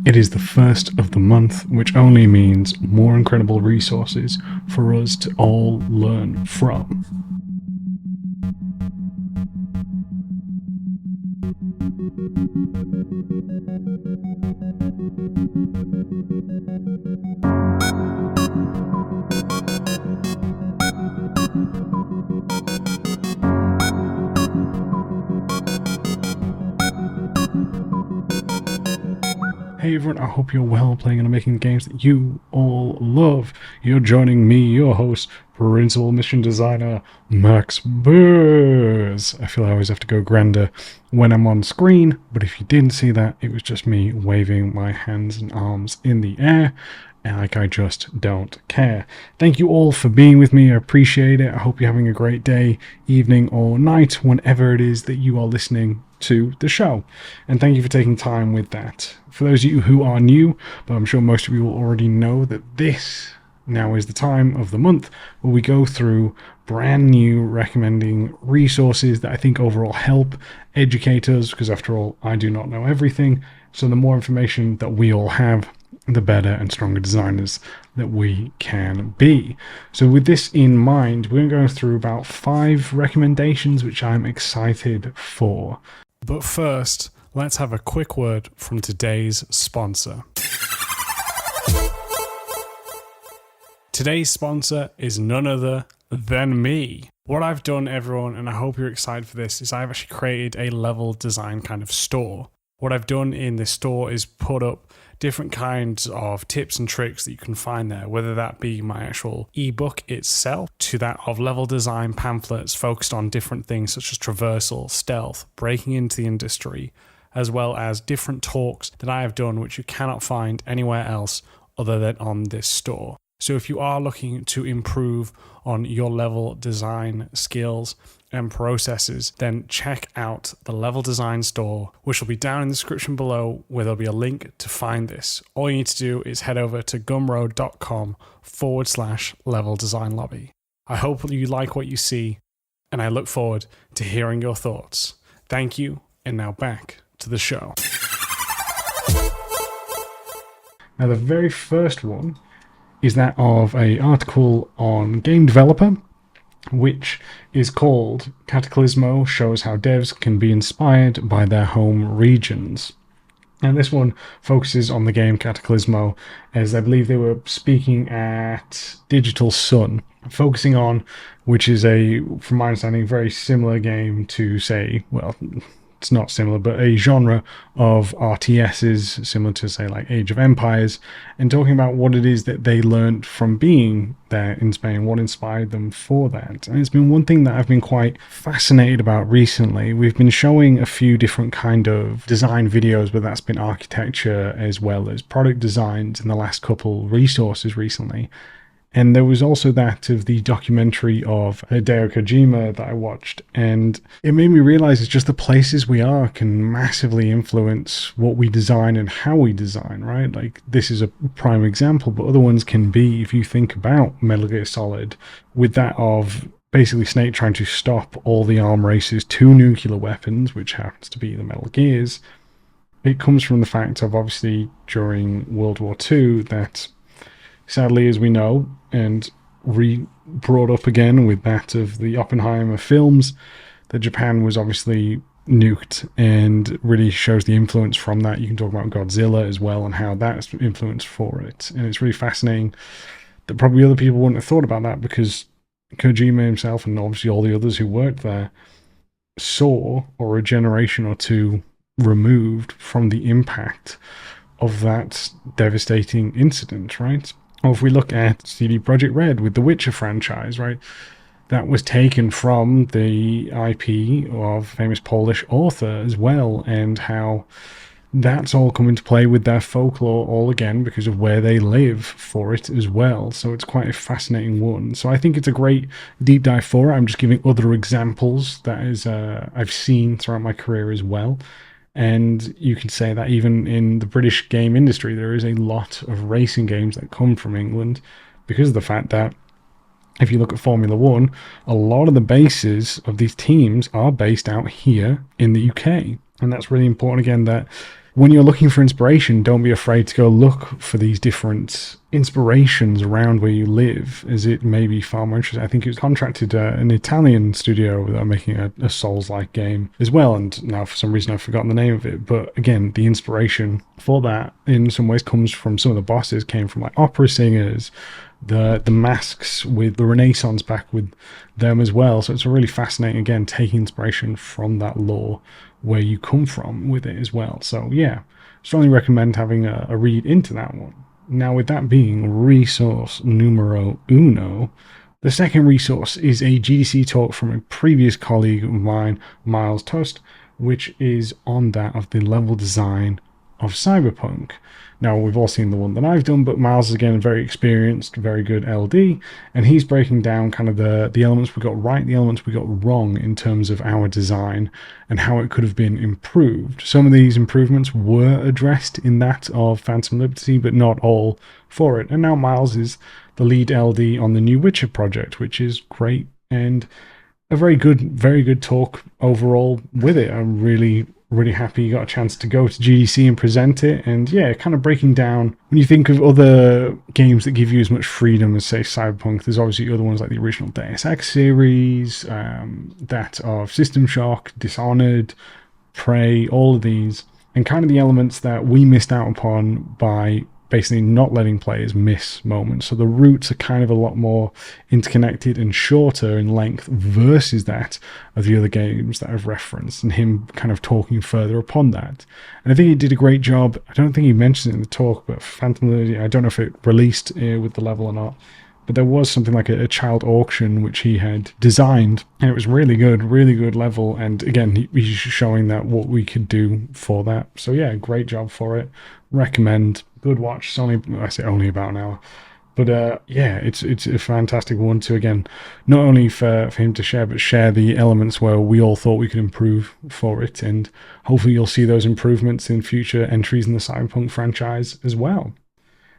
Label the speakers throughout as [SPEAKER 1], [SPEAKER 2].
[SPEAKER 1] It is the first of the month, which only means more incredible resources for us to all learn from. Hey everyone, I hope you're well, playing and making games that you all love. You're joining me, your host, Principal Mission Designer, Max Burrs. I feel I always have to go grander when I'm on screen, but if you didn't see that, it was just me waving my hands and arms in the air, and like I just don't care. Thank you all for being with me, I appreciate it. I hope you're having a great day, evening, or night, whenever it is that you are listening to the show, and thank you for taking time with that. For those of you who are new, but I'm sure most of you will already know that this now is the time of the month where we go through brand new recommending resources that I think overall help educate us, because after all, I do not know everything. So the more information that we all have, the better and stronger designers that we can be. So with this in mind, we're going to go through about 5 recommendations which I'm excited for. But first, let's have a quick word from today's sponsor. Today's sponsor is none other than me. What I've done, everyone, and I hope you're excited for this, is I've actually created a level design kind of store. What I've done in this store is put up different kinds of tips and tricks that you can find there, whether that be my actual ebook itself, to that of level design pamphlets focused on different things such as traversal, stealth, breaking into the industry, as well as different talks that I have done which you cannot find anywhere else other than on this store. So if you are looking to improve on your level design skills and processes, then check out the Level Design Store, which will be down in the description below, where there'll be a link to find this. All you need to do is head over to gumroad.com/level design lobby. I hope you like what you see, and I look forward to hearing your thoughts. Thank you, and now back to the show. Now, the very first one is that of an article on Game Developer, which is called Cataclysmo Shows How Devs Can Be Inspired by Their Home Regions. And this one focuses on the game Cataclysmo, as I believe they were speaking at Digital Sun, focusing on, which is from my understanding, very similar game to, say, well, it's not similar, but a genre of RTSs, similar to, say, like Age of Empires, and talking about what it is that they learned from being there in Spain, what inspired them for that. And it's been one thing that I've been quite fascinated about recently. We've been showing a few different kind of design videos, but that's been architecture as well as product designs in the last couple resources recently. And there was also that of the documentary of Hideo Kojima that I watched. And it made me realize it's just the places we are can massively influence what we design and how we design, right? Like, this is a prime example, but other ones can be, if you think about Metal Gear Solid, with that of basically Snake trying to stop all the arm races to nuclear weapons, which happens to be the Metal Gears. It comes from the fact of, obviously, during World War II, that sadly, as we know, and brought up again with that of the Oppenheimer films, that Japan was obviously nuked, and really shows the influence from that. You can talk about Godzilla as well and how that's influenced for it. And it's really fascinating that probably other people wouldn't have thought about that, because Kojima himself, and obviously all the others who worked there, saw, or a generation or two removed from the impact of that devastating incident, right? Or if we look at CD Projekt Red with the Witcher franchise, right? That was taken from the IP of famous Polish author as well, and how that's all come into play with their folklore all again because of where they live for it as well. So it's quite a fascinating one. So I think it's a great deep dive for it. I'm just giving other examples that is I've seen throughout my career as well. And you can say that even in the British game industry, there is a lot of racing games that come from England, because of the fact that if you look at Formula One, a lot of the bases of these teams are based out here in the UK. And that's really important, again, that when you're looking for inspiration, don't be afraid to go look for these different inspirations around where you live, as it may be far more interesting. I think it was contracted an Italian studio that are making a Souls-like game as well, and now for some reason I've forgotten the name of it. But again, the inspiration for that in some ways comes from some of the bosses, came from like opera singers, the masks with the Renaissance back with them as well. So it's a really fascinating, again, taking inspiration from that lore where you come from with it as well. So yeah, strongly recommend having a read into that one. Now, with that being resource numero uno, the second resource is a GDC talk from a previous colleague of mine, Miles Toast, which is on that of the level design of Cyberpunk. Now, we've all seen the one that I've done, but Miles is, again, very experienced, very good LD, and he's breaking down kind of the elements we got right, the elements we got wrong in terms of our design and how it could have been improved. Some of these improvements were addressed in that of Phantom Liberty, but not all for it. And now Miles is the lead LD on the new Witcher project, which is great, and a very good talk overall with it. I'm really happy you got a chance to go to GDC and present it. And yeah, kind of breaking down, when you think of other games that give you as much freedom as, say, Cyberpunk, there's obviously other ones like the original Deus Ex series, that of System Shock, Dishonored, Prey, all of these, and kind of the elements that we missed out upon by basically not letting players miss moments. So the routes are kind of a lot more interconnected and shorter in length versus that of the other games that I've referenced, and him kind of talking further upon that. And I think he did a great job. I don't think he mentioned it in the talk, but Phantom Liberty, I don't know if it released with the level or not, but there was something like a child auction which he had designed, and it was really good level. And again, he's showing that what we could do for that. So yeah, great job for it. Recommend. Good watch. It's only, I say only about an hour, but yeah, it's a fantastic one to, again, not only for him to share, but share the elements where we all thought we could improve for it, and hopefully you'll see those improvements in future entries in the Cyberpunk franchise as well.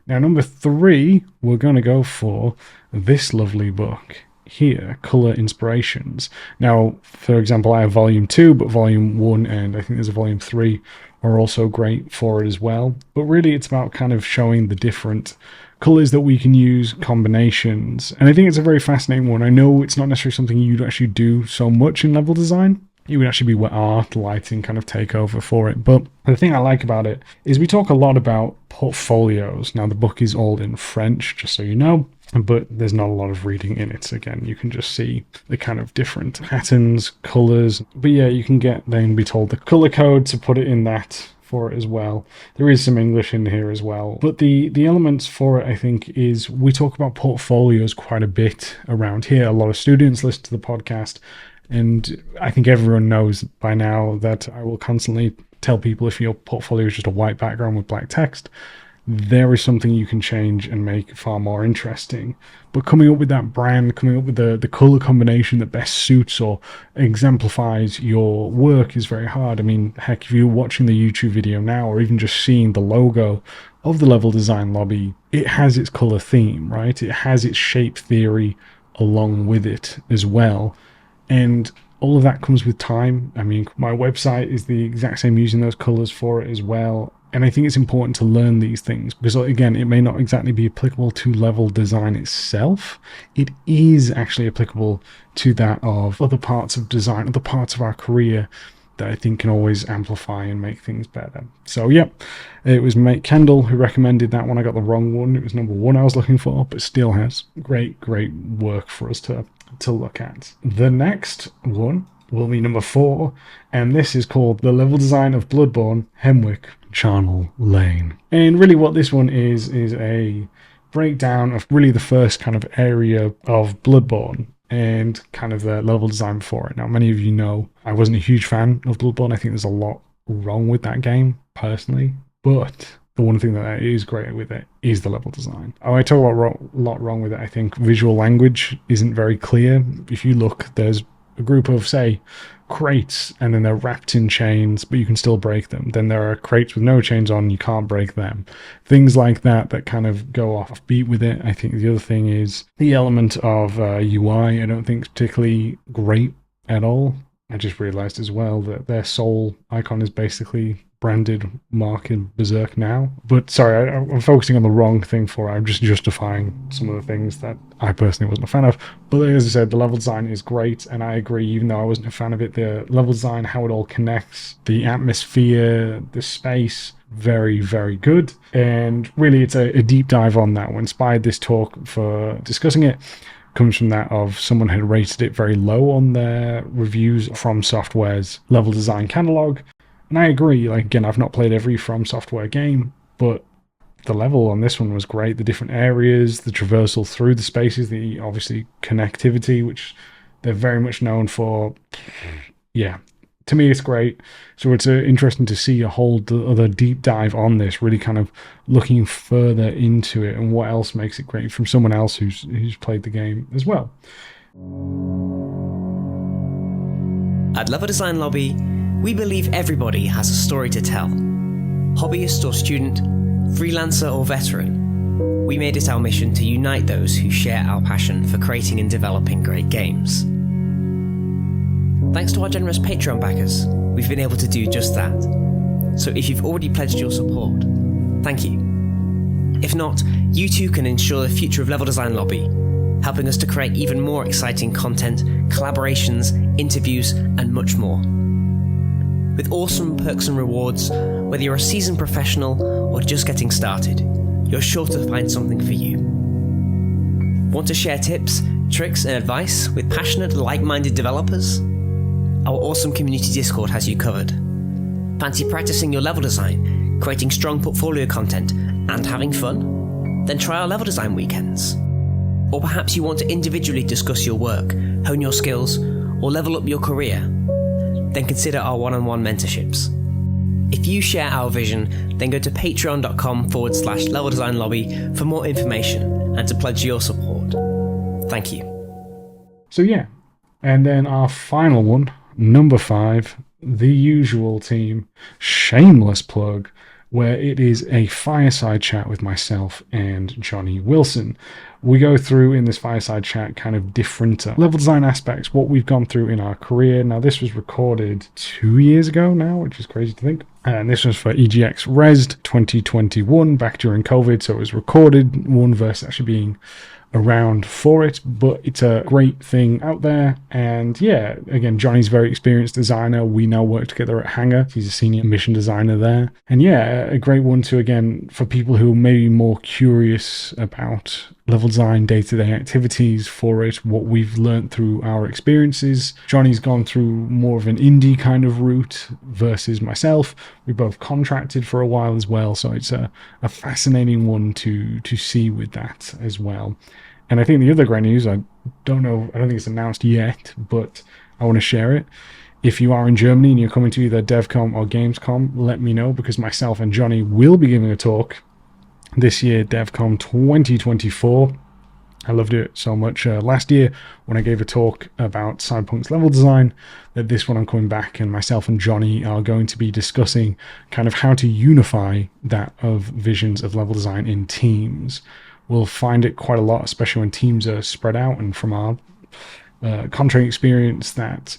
[SPEAKER 1] Now, number 3, we're going to go for this lovely book here, Color Inspirations. Now, for example, I have volume 2, but volume 1 and I think there's a volume 3 are also great for it as well. But really, it's about kind of showing the different colors that we can use, combinations. And I think it's a very fascinating one. I know it's not necessarily something you'd actually do so much in level design. It would actually be where art, lighting kind of take over for it. But the thing I like about it is we talk a lot about portfolios. Now, the book is all in French, just so you know, but there's not a lot of reading in it. Again, you can just see the kind of different patterns, colors. But yeah, you can then be told the color code to put it in that for it as well. There is some English in here as well. But the elements for it, I think, is we talk about portfolios quite a bit around here. A lot of students listen to the podcast, and I think everyone knows by now that I will constantly tell people, if your portfolio is just a white background with black text, there is something you can change and make far more interesting. But coming up with that brand, coming up with the color combination that best suits or exemplifies your work is very hard. I mean, heck, if you're watching the YouTube video now, or even just seeing the logo of the level design lobby, it has its color theme, right? It has its shape theory along with it as well. And all of that comes with time. I mean, my website is the exact same, using those colors for it as well. And I think it's important to learn these things because, again, it may not exactly be applicable to level design itself. It is actually applicable to that of other parts of design, other parts of our career that I think can always amplify and make things better. So, yeah, it was Mate Kendall who recommended that one. I got the wrong one. It was number 1 I was looking for, but still has great work for us to look at. The next one will be number 4, and this is called The Level Design of Bloodborne, Hemwick, Charnel Lane. And really what this one is a breakdown of really the first kind of area of Bloodborne and kind of the level design for it. Now, many of you know I wasn't a huge fan of Bloodborne. I think there's a lot wrong with that game, personally, but the one thing that is great with it is the level design. I talk about a lot wrong with it. I think visual language isn't very clear. If you look, there's a group of, say, crates, and then they're wrapped in chains, but you can still break them. Then there are crates with no chains on, you can't break them. Things like that kind of go off beat with it. I think the other thing is the element of UI, I don't think is particularly great at all. I just realized as well that their soul icon is basically branded mark in Berserk now. But sorry, I'm focusing on the wrong thing for it. I'm just justifying some of the things that I personally wasn't a fan of. But as I said, the level design is great, and I agree, even though I wasn't a fan of it, the level design, how it all connects, the atmosphere, the space, very, very good. And really, it's a deep dive on that. What inspired this talk for discussing it comes from that of someone had rated it very low on their reviews from Software's level design catalog. And I agree, like, again, I've not played every From Software game, but the level on this one was great. The different areas, the traversal through the spaces, the obviously connectivity, which they're very much known for. Yeah, to me, it's great. So it's interesting to see a whole other deep dive on this, really kind of looking further into it and what else makes it great from someone else who's played the game as well.
[SPEAKER 2] At Level Design Lobby, we believe everybody has a story to tell. Hobbyist or student, freelancer or veteran, we made it our mission to unite those who share our passion for creating and developing great games. Thanks to our generous Patreon backers, we've been able to do just that. So if you've already pledged your support, thank you. If not, you too can ensure the future of Level Design Lobby, helping us to create even more exciting content, collaborations, interviews, and much more. With awesome perks and rewards, whether you're a seasoned professional or just getting started, you're sure to find something for you. Want to share tips, tricks, and advice with passionate, like-minded developers? Our awesome community Discord has you covered. Fancy practicing your level design, creating strong portfolio content, and having fun? Then try our level design weekends. Or perhaps you want to individually discuss your work, hone your skills, or level up your career? Then consider our one-on-one mentorships. If you share our vision, then go to patreon.com/Level Design Lobby for more information and to pledge your support. Thank you.
[SPEAKER 1] So yeah, and then our final one, number 5, the usual team, shameless plug, where it is a fireside chat with myself and Johnny Wilson. We go through in this fireside chat kind of different level design aspects, what we've gone through in our career. Now, this was recorded 2 years ago now, which is crazy to think. And this was for EGX Resd 2021, back during COVID. So it was recorded, one versus actually being around for it, but it's a great thing out there. And yeah, again, Johnny's a very experienced designer. We now work together at Hangar. He's a senior mission designer there. And yeah, a great one to, again, for people who are maybe more curious about level design, day-to-day activities for it, what we've learned through our experiences. Johnny's gone through more of an indie kind of route versus myself. We both contracted for a while as well, so it's a fascinating one to see with that as well. And I think the other great news, I don't think it's announced yet, but I want to share it. If you are in Germany and you're coming to either DevCon or Gamescom, let me know, because myself and Johnny will be giving a talk this year, DevCon 2024. I loved it so much last year when I gave a talk about Cyberpunk's level design, that this one I'm coming back and myself and Johnny are going to be discussing kind of how to unify that of visions of level design in teams. We'll find it quite a lot, especially when teams are spread out, and from our contract experience, that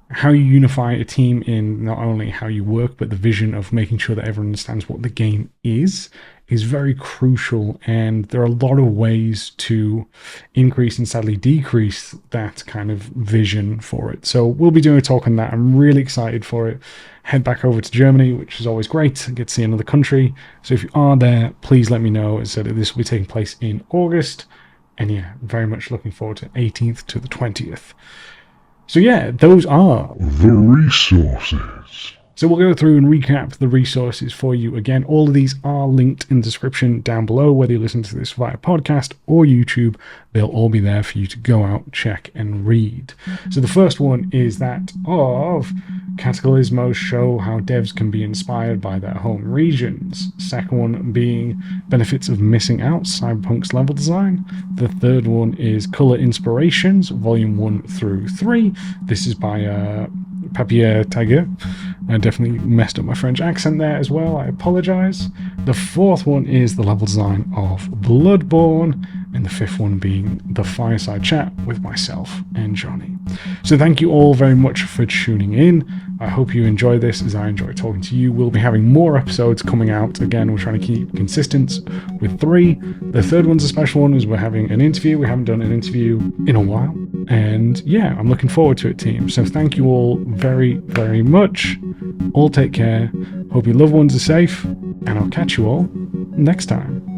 [SPEAKER 1] how you unify a team in not only how you work, but the vision of making sure that everyone understands what the game is very crucial. And there are a lot of ways to increase and sadly decrease that kind of vision for it. So we'll be doing a talk on that. I'm really excited for it. Head back over to Germany, which is always great. Get to see another country. So if you are there, please let me know. As I said, this will be taking place in August. And yeah, very much looking forward to 18th to the 20th. So yeah, those are
[SPEAKER 3] the resources.
[SPEAKER 1] So we'll go through and recap the resources for you again. All of these are linked in the description down below, whether you listen to this via podcast or YouTube. They'll all be there for you to go out, check, and read. So the first one is that of Cataclysmos show how devs can be inspired by their home regions. Second one being benefits of missing out, Cyberpunk's level design. The third one is Color Inspirations, volume 1 through 3. This is by Papier Tiger. I definitely messed up my French accent there as well. I apologise. The fourth one is the level design of Bloodborne, and the fifth one being the Fireside chat with myself and Johnny. So thank you all very much for tuning in. I hope you enjoy this as I enjoy talking to you. We'll be having more episodes coming out. Again, we're trying to keep consistent with 3. The third one's a special one as we're having an interview. We haven't done an interview in a while. And yeah, I'm looking forward to it, team. So thank you all very, very much. All take care. Hope your loved ones are safe. And I'll catch you all next time.